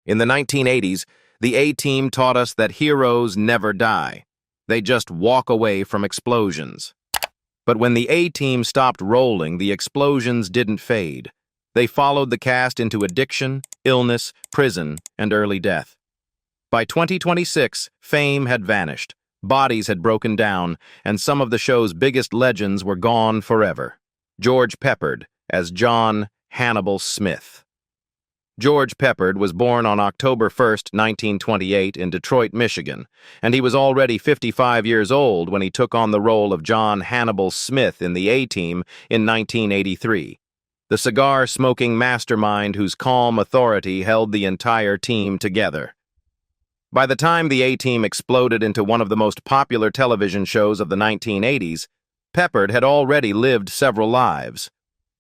In the 1980s, the A-Team taught us that heroes never die. They just walk away from explosions. But when the A-Team stopped rolling, the explosions didn't fade. They followed the cast into addiction, illness, prison, and early death. By 2026, fame had vanished, bodies had broken down, and some of the show's biggest legends were gone forever. George Peppard as John Hannibal Smith. George Peppard was born on October 1, 1928, in Detroit, Michigan, and he was already 55 years old when he took on the role of John Hannibal Smith in the A-Team in 1983. The cigar-smoking mastermind whose calm authority held the entire team together. By the time the A-Team exploded into one of the most popular television shows of the 1980s, Peppard had already lived several lives.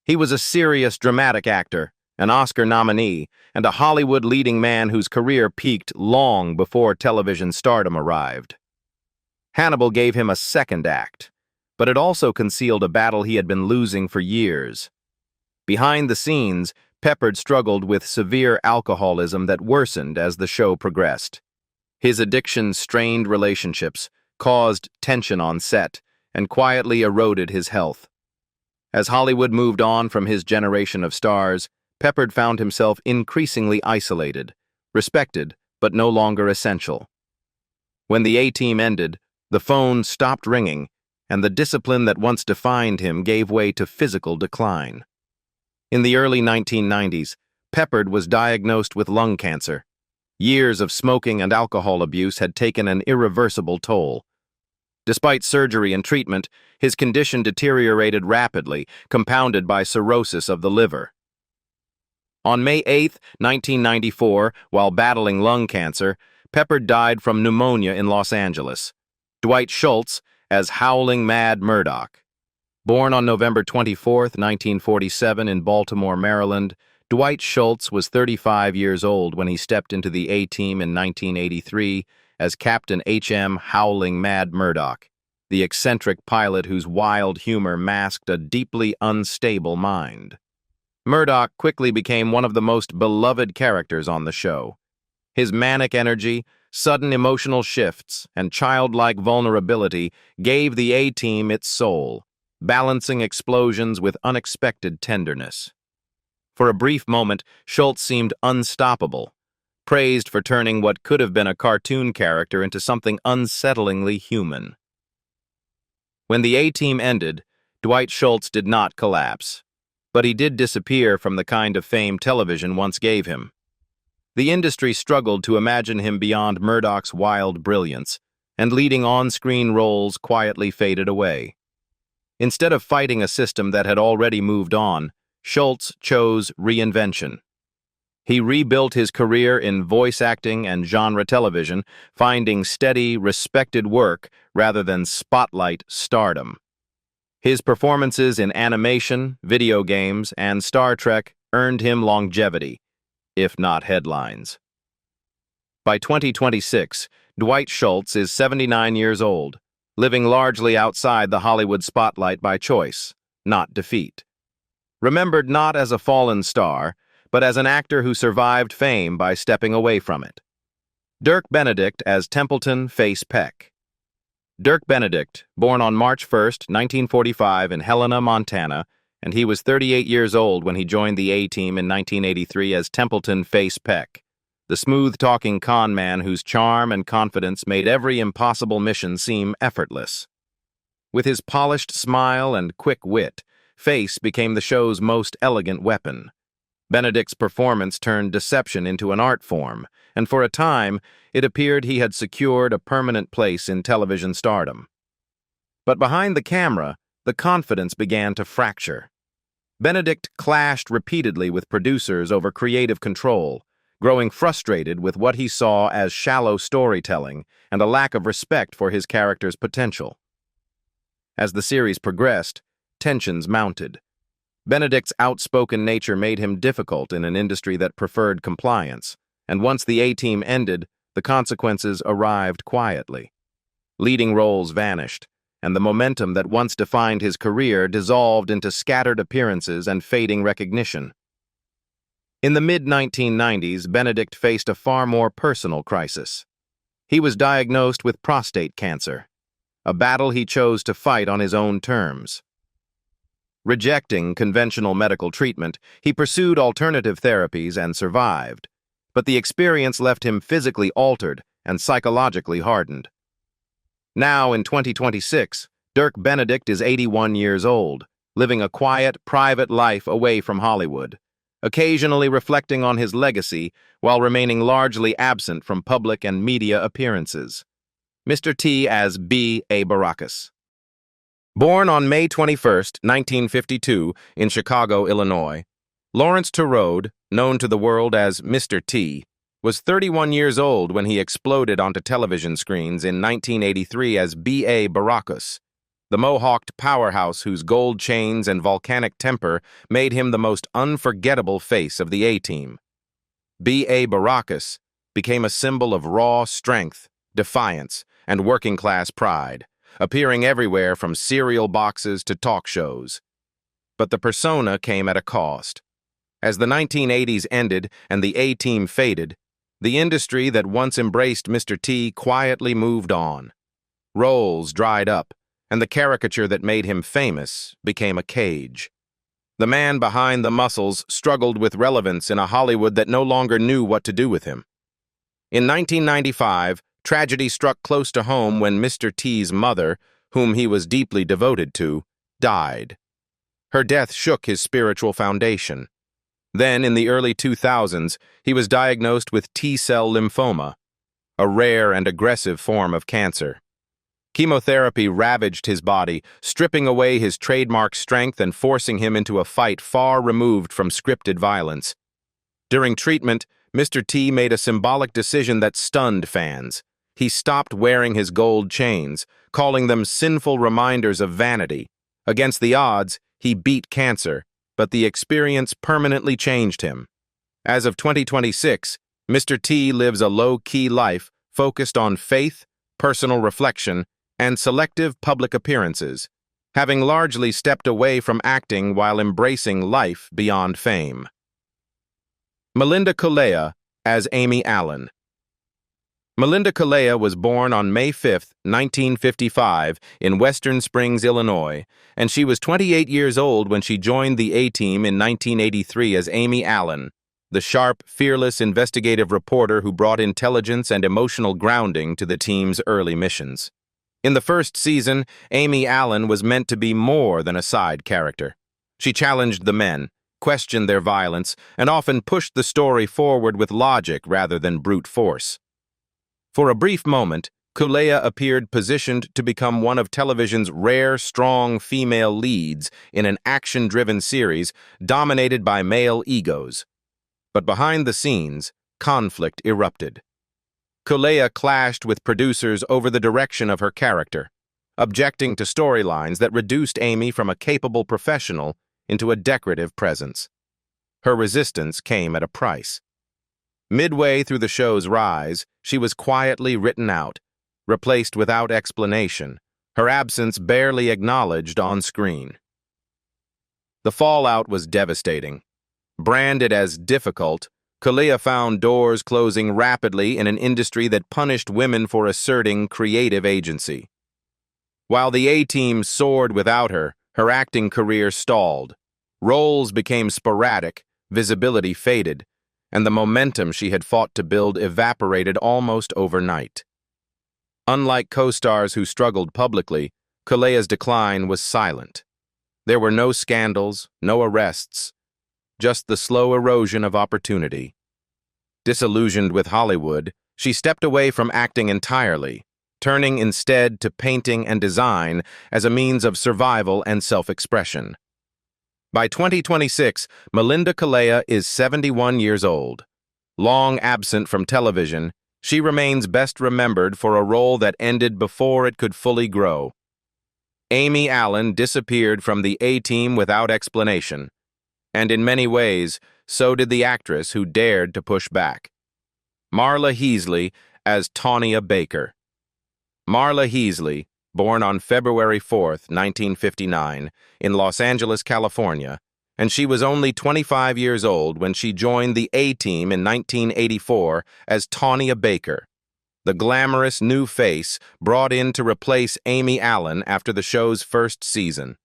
He was a serious dramatic actor, an Oscar nominee, and a Hollywood leading man whose career peaked long before television stardom arrived. Hannibal gave him a second act, but it also concealed a battle he had been losing for years. Behind the scenes, Peppard struggled with severe alcoholism that worsened as the show progressed. His addiction strained relationships, caused tension on set, and quietly eroded his health. As Hollywood moved on from his generation of stars, Peppard found himself increasingly isolated, respected, but no longer essential. When the A-Team ended, the phone stopped ringing, and the discipline that once defined him gave way to physical decline. In the early 1990s, Peppard was diagnosed with lung cancer. Years of smoking and alcohol abuse had taken an irreversible toll. Despite surgery and treatment, his condition deteriorated rapidly, compounded by cirrhosis of the liver. On May 8, 1994, while battling lung cancer, Peppard died from pneumonia in Los Angeles. Dwight Schultz as Howling Mad Murdoch. Born on November 24, 1947 in Baltimore, Maryland, Dwight Schultz was 35 years old when he stepped into the A-Team in 1983 as Captain H.M. Howling Mad Murdoch, the eccentric pilot whose wild humor masked a deeply unstable mind. Murdoch quickly became one of the most beloved characters on the show. His manic energy, sudden emotional shifts, and childlike vulnerability gave the A-Team its soul, balancing explosions with unexpected tenderness. For a brief moment, Schultz seemed unstoppable, praised for turning what could have been a cartoon character into something unsettlingly human. When the A-Team ended, Dwight Schultz did not collapse, but he did disappear from the kind of fame television once gave him. The industry struggled to imagine him beyond Murdoch's wild brilliance, and leading on-screen roles quietly faded away. Instead of fighting a system that had already moved on, Schultz chose reinvention. He rebuilt his career in voice acting and genre television, finding steady, respected work rather than spotlight stardom. His performances in animation, video games, and Star Trek earned him longevity, if not headlines. By 2026, Dwight Schultz is 79 years old, living largely outside the Hollywood spotlight by choice, not defeat. Remembered not as a fallen star, but as an actor who survived fame by stepping away from it. Dirk Benedict as Templeton Face Peck. Dirk Benedict, born on March 1, 1945 in Helena, Montana, and he was 38 years old when he joined the A-Team in 1983 as Templeton Face Peck, the smooth-talking con man whose charm and confidence made every impossible mission seem effortless. With his polished smile and quick wit, Face became the show's most elegant weapon. Benedict's performance turned deception into an art form, and for a time, it appeared he had secured a permanent place in television stardom. But behind the camera, the confidence began to fracture. Benedict clashed repeatedly with producers over creative control, growing frustrated with what he saw as shallow storytelling and a lack of respect for his character's potential. As the series progressed, tensions mounted. Benedict's outspoken nature made him difficult in an industry that preferred compliance, and once the A-Team ended, the consequences arrived quietly. Leading roles vanished, and the momentum that once defined his career dissolved into scattered appearances and fading recognition. In the mid-1990s, Benedict faced a far more personal crisis. He was diagnosed with prostate cancer, a battle he chose to fight on his own terms. Rejecting conventional medical treatment, he pursued alternative therapies and survived, but the experience left him physically altered and psychologically hardened. Now, in 2026, Dirk Benedict is 81 years old, living a quiet, private life away from Hollywood, occasionally reflecting on his legacy while remaining largely absent from public and media appearances. Mr. T as B.A. Baracus. Born on May 21, 1952, in Chicago, Illinois, Lawrence Turode, known to the world as Mr. T, was 31 years old when he exploded onto television screens in 1983 as B.A. Baracus, the mohawked powerhouse whose gold chains and volcanic temper made him the most unforgettable face of the A-Team. B.A. Baracus became a symbol of raw strength, defiance, and working-class pride, appearing everywhere from cereal boxes to talk shows. But the persona came at a cost. As the 1980s ended and the A-Team faded, the industry that once embraced Mr. T quietly moved on. Roles dried up, and the caricature that made him famous became a cage. The man behind the muscles struggled with relevance in a Hollywood that no longer knew what to do with him. In 1995, tragedy struck close to home when Mr. T's mother, whom he was deeply devoted to, died. Her death shook his spiritual foundation. Then, in the early 2000s, he was diagnosed with T-cell lymphoma, a rare and aggressive form of cancer. Chemotherapy ravaged his body, stripping away his trademark strength and forcing him into a fight far removed from scripted violence. During treatment, Mr. T made a symbolic decision that stunned fans. He stopped wearing his gold chains, calling them sinful reminders of vanity. Against the odds, he beat cancer, but the experience permanently changed him. As of 2026, Mr. T lives a low-key life focused on faith, personal reflection, and selective public appearances, having largely stepped away from acting while embracing life beyond fame. Melinda Culea as Amy Allen. Melinda Culea was born on May 5, 1955, in Western Springs, Illinois, and she was 28 years old when she joined the A-Team in 1983 as Amy Allen, the sharp, fearless investigative reporter who brought intelligence and emotional grounding to the team's early missions. In the first season, Amy Allen was meant to be more than a side character. She challenged the men, questioned their violence, and often pushed the story forward with logic rather than brute force. For a brief moment, Culea appeared positioned to become one of television's rare, strong female leads in an action-driven series dominated by male egos. But behind the scenes, conflict erupted. Culea clashed with producers over the direction of her character, objecting to storylines that reduced Amy from a capable professional into a decorative presence. Her resistance came at a price. Midway through the show's rise, she was quietly written out, replaced without explanation, her absence barely acknowledged on screen. The fallout was devastating. Branded as difficult, Culea found doors closing rapidly in an industry that punished women for asserting creative agency. While the A-Team soared without her, her acting career stalled. Roles became sporadic, visibility faded, and the momentum she had fought to build evaporated almost overnight. Unlike co-stars who struggled publicly, Culea's decline was silent. There were no scandals, no arrests, just the slow erosion of opportunity. Disillusioned with Hollywood, she stepped away from acting entirely, turning instead to painting and design as a means of survival and self-expression. By 2026, Melinda Culea is 71 years old. Long absent from television, she remains best remembered for a role that ended before it could fully grow. Amy Allen disappeared from the A-Team without explanation, and in many ways, so did the actress who dared to push back. Marla Heasley as Tawnia Baker. Marla Heasley, born on February 4, 1959, in Los Angeles, California, and she was only 25 years old when she joined the A-Team in 1984 as Tanya Baker, the glamorous new face brought in to replace Amy Allen after the show's first season.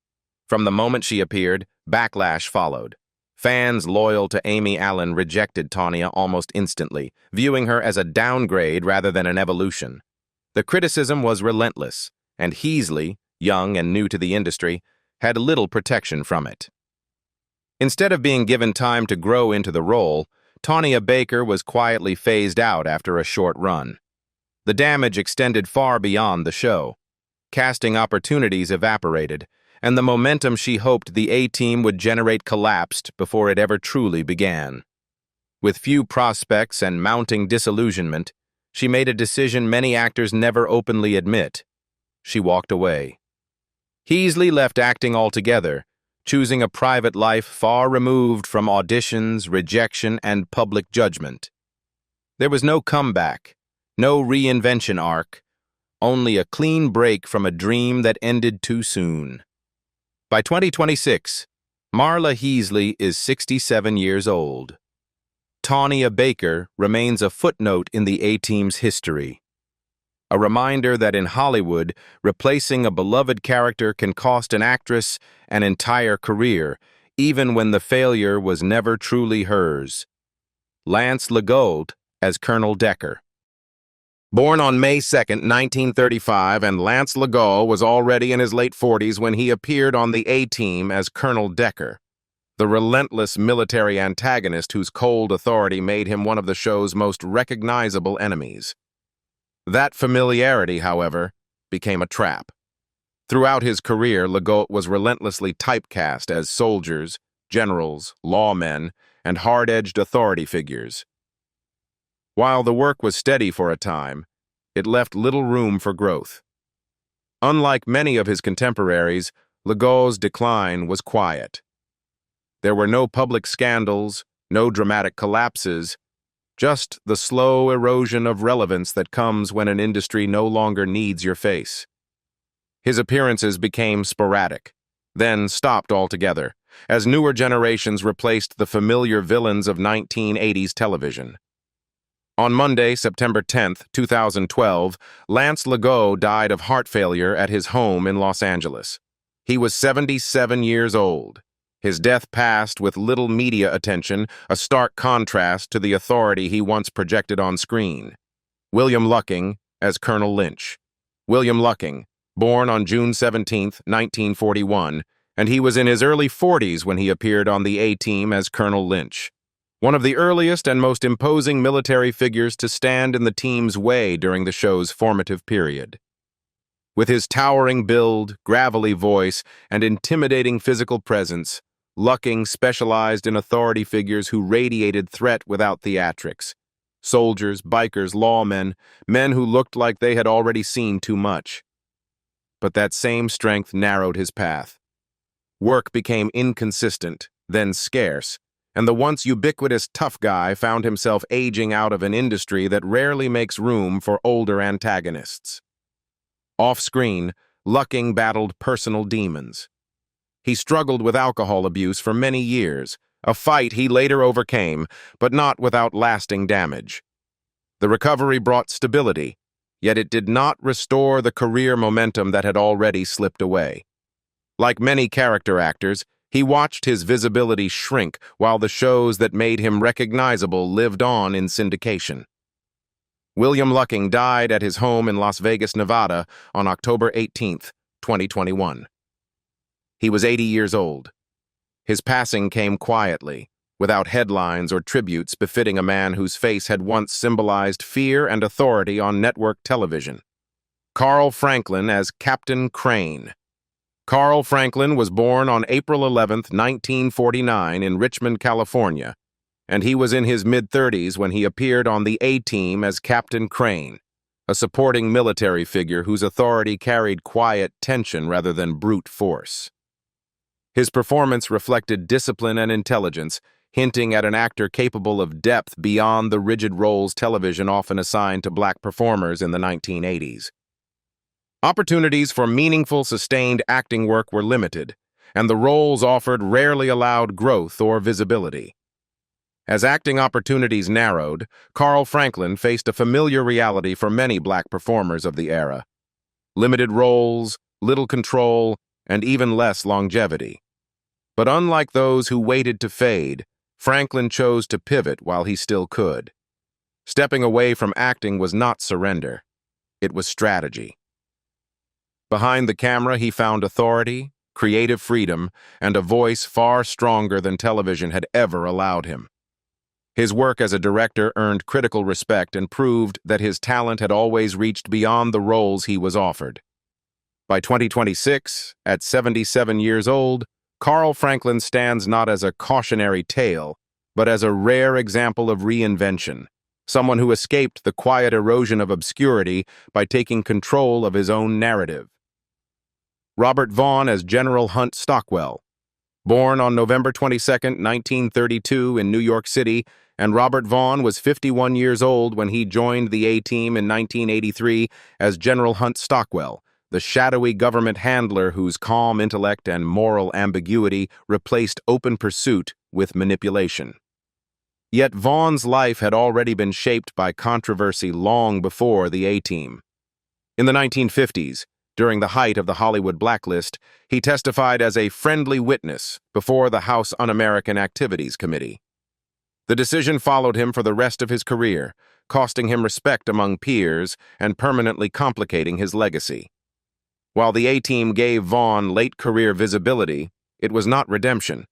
From the moment she appeared, backlash followed. Fans loyal to Amy Allen rejected Tanya almost instantly, viewing her as a downgrade rather than an evolution. The criticism was relentless, and Heasley, young and new to the industry, had little protection from it. Instead of being given time to grow into the role, Tanya Baker was quietly phased out after a short run. The damage extended far beyond the show. Casting opportunities evaporated, and the momentum she hoped the A-Team would generate collapsed before it ever truly began. With few prospects and mounting disillusionment, she made a decision many actors never openly admit. She walked away. Heasley left acting altogether, choosing a private life far removed from auditions, rejection, and public judgment. There was no comeback, no reinvention arc, only a clean break from a dream that ended too soon. By 2026, Marla Heasley is 67 years old. Tanya Baker remains a footnote in the A-Team's history. A reminder that in Hollywood, replacing a beloved character can cost an actress an entire career, even when the failure was never truly hers. Lance Legault as Colonel Decker. Born on May 2, 1935, and Lance Legault was already in his late 40s when he appeared on the A-Team as Colonel Decker, the relentless military antagonist whose cold authority made him one of the show's most recognizable enemies. That familiarity, however, became a trap. Throughout his career, Legault was relentlessly typecast as soldiers, generals, lawmen, and hard-edged authority figures. While the work was steady for a time, it left little room for growth. Unlike many of his contemporaries, Legault's decline was quiet. There were no public scandals, no dramatic collapses, just the slow erosion of relevance that comes when an industry no longer needs your face. His appearances became sporadic, then stopped altogether, as newer generations replaced the familiar villains of 1980s television. On Monday, September 10, 2012, Lance Legault died of heart failure at his home in Los Angeles. He was 77 years old. His death passed with little media attention, a stark contrast to the authority he once projected on screen. William Lucking as Colonel Lynch. William Lucking, born on June 17, 1941, and he was in his early 40s when he appeared on the A-Team as Colonel Lynch. One of the earliest and most imposing military figures to stand in the team's way during the show's formative period. With his towering build, gravelly voice, and intimidating physical presence, Lucking specialized in authority figures who radiated threat without theatrics. Soldiers, bikers, lawmen, men who looked like they had already seen too much. But that same strength narrowed his path. Work became inconsistent, then scarce, and the once ubiquitous tough guy found himself aging out of an industry that rarely makes room for older antagonists. Off-screen, Lucking battled personal demons. He struggled with alcohol abuse for many years, a fight he later overcame, but not without lasting damage. The recovery brought stability, yet it did not restore the career momentum that had already slipped away. Like many character actors, he watched his visibility shrink while the shows that made him recognizable lived on in syndication. William Lucking died at his home in Las Vegas, Nevada on October 18, 2021. He was 80 years old. His passing came quietly, without headlines or tributes befitting a man whose face had once symbolized fear and authority on network television. Carl Franklin as Captain Crane. Carl Franklin was born on April 11, 1949 in Richmond, California, and he was in his mid-30s when he appeared on the A-Team as Captain Crane, a supporting military figure whose authority carried quiet tension rather than brute force. His performance reflected discipline and intelligence, hinting at an actor capable of depth beyond the rigid roles television often assigned to black performers in the 1980s. Opportunities for meaningful, sustained acting work were limited, and the roles offered rarely allowed growth or visibility. As acting opportunities narrowed, Carl Franklin faced a familiar reality for many black performers of the era. Limited roles, little control, and even less longevity. But unlike those who waited to fade, Franklin chose to pivot while he still could. Stepping away from acting was not surrender. It was strategy. Behind the camera, he found authority, creative freedom, and a voice far stronger than television had ever allowed him. His work as a director earned critical respect and proved that his talent had always reached beyond the roles he was offered. By 2026, at 77 years old, Carl Franklin stands not as a cautionary tale, but as a rare example of reinvention, someone who escaped the quiet erosion of obscurity by taking control of his own narrative. Robert Vaughn as General Hunt Stockwell. Born on November 22, 1932 in New York City, and Robert Vaughn was 51 years old when he joined the A-Team in 1983 as General Hunt Stockwell, the shadowy government handler whose calm intellect and moral ambiguity replaced open pursuit with manipulation. Yet Vaughn's life had already been shaped by controversy long before the A-Team. In the 1950s, during the height of the Hollywood blacklist, he testified as a friendly witness before the House Un-American Activities Committee. The decision followed him for the rest of his career, costing him respect among peers and permanently complicating his legacy. While the A-Team gave Vaughn late career visibility, it was not redemption.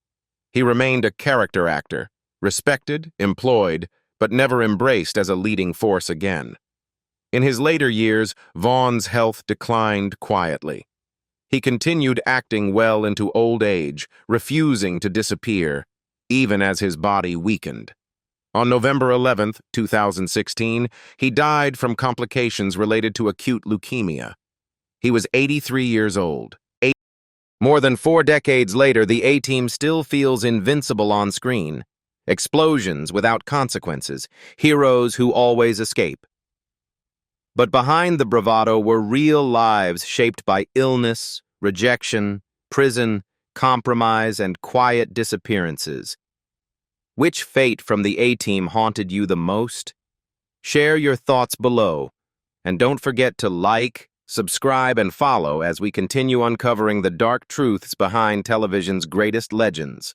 He remained a character actor, respected, employed, but never embraced as a leading force again. In his later years, Vaughn's health declined quietly. He continued acting well into old age, refusing to disappear, even as his body weakened. On November 11, 2016, he died from complications related to acute leukemia. He was 83 years old. More than 4 decades later, the A-Team still feels invincible on screen. Explosions without consequences, heroes who always escape. But behind the bravado were real lives shaped by illness, rejection, prison, compromise, and quiet disappearances. Which fate from the A-Team haunted you the most? Share your thoughts below, and don't forget to like, subscribe, and follow as we continue uncovering the dark truths behind television's greatest legends.